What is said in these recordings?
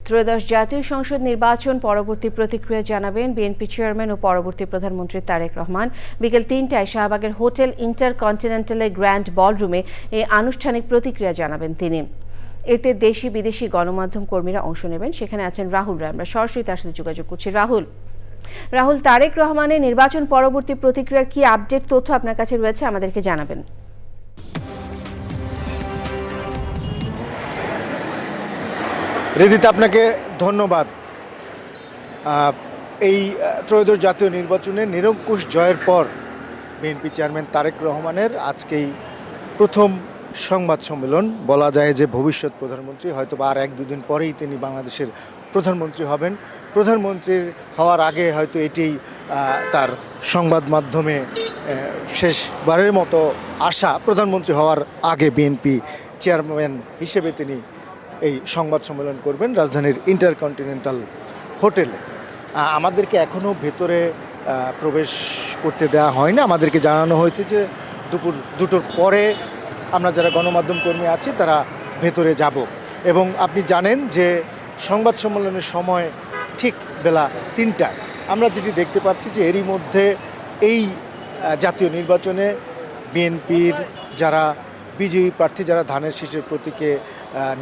ত্রয়োদশ জাতীয় সংসদ নির্বাচন পরবর্তী প্রতিক্রিয়া জানাবেন বিএনপি চেয়ারম্যান ও পরবর্তী প্রধানমন্ত্রী তারেক রহমান। বিকেল ৩টায় শাহবাগের হোটেল ইন্টারকন্টিনেন্টালের গ্র্যান্ড বলরুমে এই আনুষ্ঠানিক প্রতিক্রিয়া জানাবেন তিনি। এতে দেশি বিদেশি গণমাধ্যম কর্মীরা অংশ নেবেন। সেখানে আছেন রাহুল রায়। আমরা সরাসরি তার সাথে যোগাযোগ করছি। রাহুল, তারেক রহমানের নির্বাচন পরবর্তী প্রতিক্রিয়ার কি আপডেট তথ্য আপনার কাছে রয়েছে, আমাদেরকে জানাবেন। রেদিতা, আপনাকে ধন্যবাদ। এই ত্রয়োদশ জাতীয় নির্বাচনে নিরঙ্কুশ জয়ের পর বিএনপি চেয়ারম্যান তারেক রহমানের আজকেই প্রথম সংবাদ সম্মেলন। বলা যায় যে ভবিষ্যৎ প্রধানমন্ত্রী, হয়তো বা আর 1-2 দিন পরেই তিনি বাংলাদেশের প্রধানমন্ত্রী হবেন। প্রধানমন্ত্রীর হওয়ার আগে হয়তো এটিই তার সংবাদ মাধ্যমে শেষবারের মতো আসা। প্রধানমন্ত্রী হওয়ার আগে বিএনপি চেয়ারম্যান হিসেবে তিনি এই সংবাদ সম্মেলন করবেন রাজধানীর ইন্টারকন্টিনেন্টাল হোটেলে। আমাদেরকে এখনও ভেতরে প্রবেশ করতে দেওয়া হয়নি। আমাদেরকে জানানো হয়েছে যে দুপুর 2টোর পরে আমরা যারা গণমাধ্যম কর্মী আছি তারা ভেতরে যাব। এবং আপনি জানেন যে সংবাদ সম্মেলনের সময় ঠিক বেলা 3টায় আমরা যেটি দেখতে পাচ্ছি যে এরই মধ্যে এই জাতীয় নির্বাচনে বিএনপির যারা বিজয়ী প্রার্থী, যারা ধানের শীষের প্রতীকে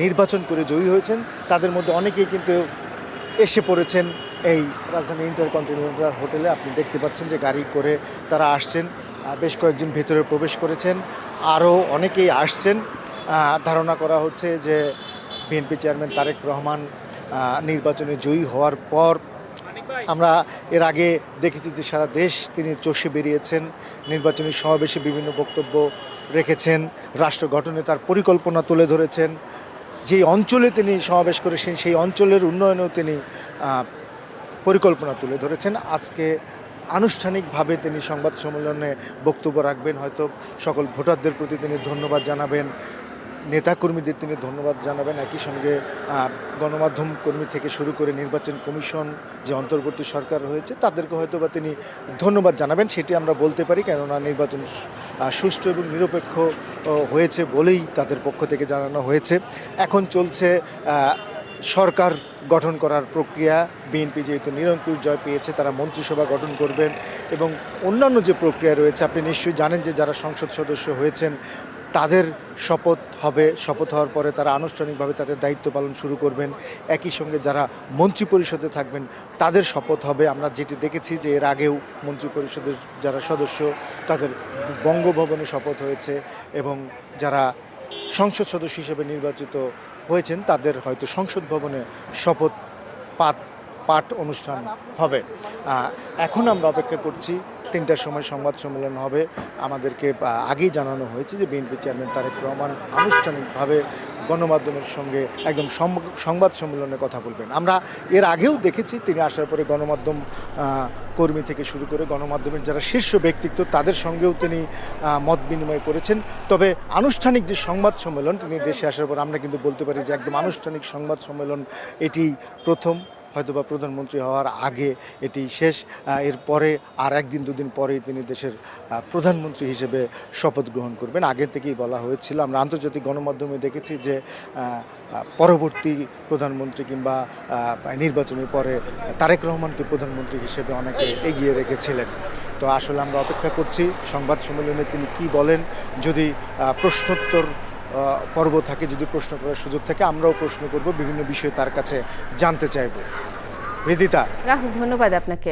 নির্বাচন করে জয়ী হয়েছেন, তাদের মধ্যে অনেকেই কিন্তু এসে পড়েছেন এই রাজধানী ইন্টারকন্টিনেন্টাল হোটেলে। আপনি দেখতে পাচ্ছেন যে গাড়ি করে তারা আসছেন। বেশ কয়েকজন ভেতরে প্রবেশ করেছেন, আরও অনেকেই আসছেন। ধারণা করা হচ্ছে যে বিএনপি চেয়ারম্যান তারেক রহমান নির্বাচনে জয়ী হওয়ার পর, আমরা এর আগে দেখেছি যে সারা দেশ তিনি চষে বেরিয়েছেন, নির্বাচনী সমাবেশে বিভিন্ন বক্তব্য রেখেছেন, রাষ্ট্র গঠনে তার পরিকল্পনা তুলে ধরেছেন। যেই অঞ্চলে তিনি সমাবেশ করেছেন সেই অঞ্চলের উন্নয়নেও তিনি পরিকল্পনা তুলে ধরেছেন। আজকে আনুষ্ঠানিকভাবে তিনি সংবাদ সম্মেলনে বক্তব্য রাখবেন। হয়তো সকল ভোটারদের প্রতি তিনি ধন্যবাদ জানাবেন, নেতাকর্মীদের তিনি ধন্যবাদ জানাবেন। একই সঙ্গে গণমাধ্যম কর্মী থেকে শুরু করে নির্বাচন কমিশন, যে অন্তর্বর্তী সরকার রয়েছে, তাদেরকে হয়তো বা তিনি ধন্যবাদ জানাবেন। সেটি আমরা বলতে পারি, কেননা নির্বাচন সুষ্ঠু এবং নিরপেক্ষ হয়েছে বলেই তাদের পক্ষ থেকে জানানো হয়েছে। এখন চলছে সরকার গঠন করার প্রক্রিয়া। বিএনপি যেহেতু নিরঙ্কুশ জয় পেয়েছে, তারা মন্ত্রিসভা গঠন করবেন এবং অন্যান্য যে প্রক্রিয়া রয়েছে, আপনি নিশ্চয়ই জানেন যে যারা সংসদ সদস্য হয়েছেন তাদের শপথ হবে। শপথ হওয়ার পরে তারা আনুষ্ঠানিকভাবে তাদের দায়িত্ব পালন শুরু করবেন। একই সঙ্গে যারা মন্ত্রিপরিষদে থাকবেন তাদের শপথ হবে। আমরা যেটি দেখেছি যে এর আগেও মন্ত্রিপরিষদের যারা সদস্য তাদের বঙ্গভবনে শপথ হয়েছে, এবং যারা সংসদ সদস্য হিসেবে নির্বাচিত হয়েছেন তাদের হয়তো সংসদ ভবনে শপথ পাঠ অনুষ্ঠান হবে। এখন আমরা অপেক্ষা করছি 3টার সময় সংবাদ সম্মেলন হবে। আমাদেরকে আগেই জানানো হয়েছে যে বিএনপি চেয়ারম্যান তারেক রহমান আনুষ্ঠানিকভাবে গণমাধ্যমের সঙ্গে একদম সংবাদ সম্মেলনে কথা বলবেন। আমরা এর আগেও দেখেছি তিনি আসার পরে গণমাধ্যম কর্মী থেকে শুরু করে গণমাধ্যমের যারা শীর্ষ ব্যক্তিত্ব তাদের সঙ্গেও তিনি মত বিনিময় করেছেন। তবে আনুষ্ঠানিক যে সংবাদ সম্মেলন তিনি দেশে আসার পর, আমরা কিন্তু বলতে পারি যে একদম আনুষ্ঠানিক সংবাদ সম্মেলন এটি প্রথম। হয়তোবা প্রধানমন্ত্রী হওয়ার আগে এটি শেষ। এরপরে আর 1-2 দিন পরেই তিনি দেশের প্রধানমন্ত্রী হিসেবে শপথ গ্রহণ করবেন। আগে থেকেই বলা হয়েছিল। আমরা আন্তর্জাতিক গণমাধ্যমে দেখেছি যে পরবর্তী প্রধানমন্ত্রী কিংবা নির্বাচনের পরে তারেক রহমানকে প্রধানমন্ত্রী হিসেবে অনেকে এগিয়ে রেখেছিলেন। তো আসলে আমরা অপেক্ষা করছি সংবাদ সম্মেলনে তিনি কি বলেন। যদি প্রশ্নোত্তর পর্ব থাকে, যদি প্রশ্ন করার সুযোগ থাকে, আমরাও প্রশ্ন করব, বিভিন্ন বিষয়ে তার কাছে জানতে চাইব। রিদিতা, রাহুল, ধন্যবাদ আপনাকে।